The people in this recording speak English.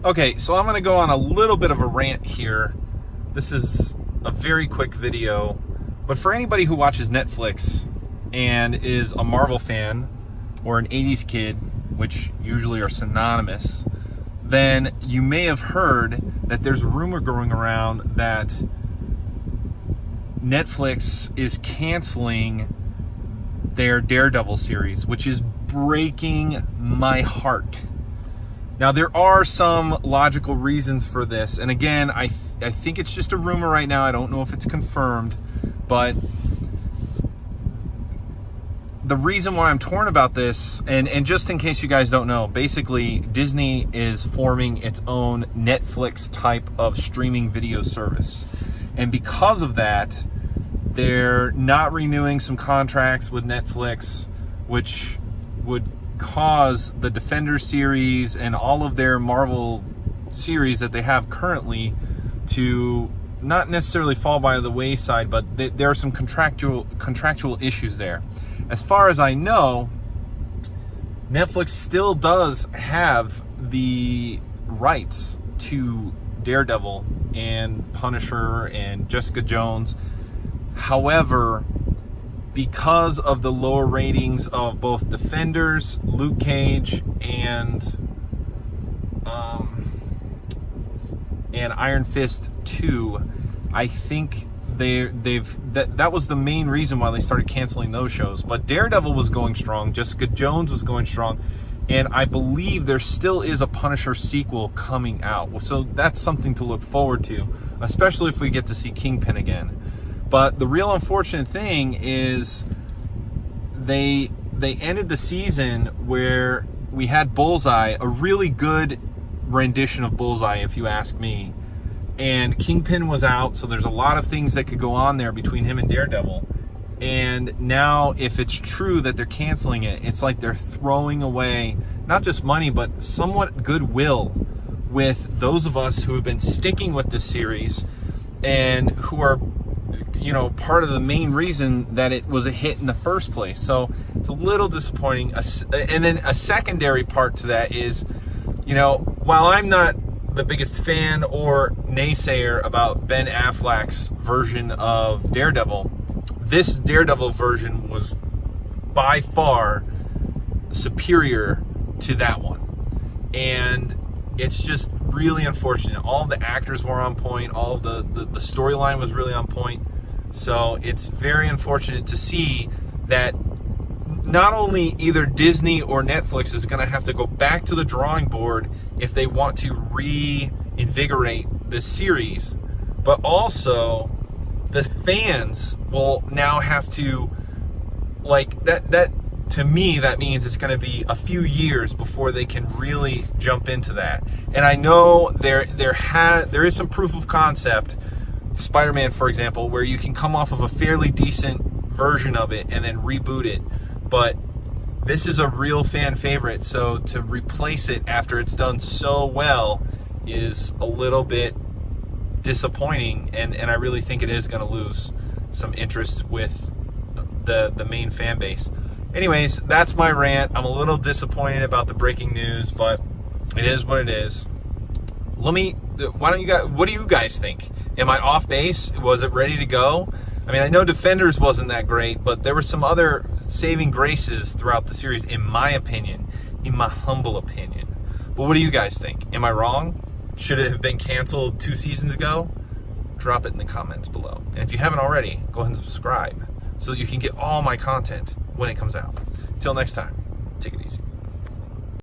Okay, so I'm going to go on a little bit of a rant here. This is a very quick video, but for anybody who watches Netflix and is a Marvel fan or an 80s kid, which usually are synonymous, then you may have heard that there's a rumor going around that Netflix is canceling their Daredevil series, which is breaking my heart. Now, there are some logical reasons for this, and again, I think it's just a rumor right now. I don't know if it's confirmed, but the reason why I'm torn about this, and just in case you guys don't know, basically Disney is forming its own Netflix type of streaming video service, and because of that, they're not renewing some contracts with Netflix, which would cause the Defenders series and all of their Marvel series that they have currently to not necessarily fall by the wayside, but there are some contractual issues there. As far as I know, Netflix still does have the rights to Daredevil and Punisher and Jessica Jones. However, because of the lower ratings of both Defenders, Luke Cage, and Iron Fist 2, I think that was the main reason why they started canceling those shows. But Daredevil was going strong, Jessica Jones was going strong, and I believe there still is a Punisher sequel coming out. So that's something to look forward to, especially if we get to see Kingpin again. But the real unfortunate thing is they ended the season where we had Bullseye, a really good rendition of Bullseye, if you ask me. And Kingpin was out, so there's a lot of things that could go on there between him and Daredevil. And now, if it's true that they're canceling it, it's like they're throwing away not just money, but somewhat goodwill with those of us who have been sticking with this series and who are, you know, part of the main reason that it was a hit in the first place. So it's a little disappointing. And then a secondary part to that is, you know, while I'm not the biggest fan or naysayer about Ben Affleck's version of Daredevil, this Daredevil version was by far superior to that one. And it's just really unfortunate. All the actors were on point. All the storyline was really on point. So it's very unfortunate to see that not only either Disney or Netflix is going to have to go back to the drawing board if they want to reinvigorate this series, but also the fans will now have to, like, that to me, that means it's going to be a few years before they can really jump into that. And I know there is some proof of concept, Spider-Man, for example, where you can come off of a fairly decent version of it and then reboot it. But this is a real fan favorite, so to replace it after it's done so well is a little bit disappointing, and I really think it is going to lose some interest with the main fan base. Anyways, that's my rant. I'm a little disappointed about the breaking news, but it is what it is. What do you guys think? Am I off base? Was it ready to go? I mean, I know Defenders wasn't that great, but there were some other saving graces throughout the series, in my opinion, in my humble opinion. But what do you guys think? Am I wrong? Should it have been canceled 2 seasons ago? Drop it in the comments below. And if you haven't already, go ahead and subscribe so that you can get all my content when it comes out. Till next time, take it easy.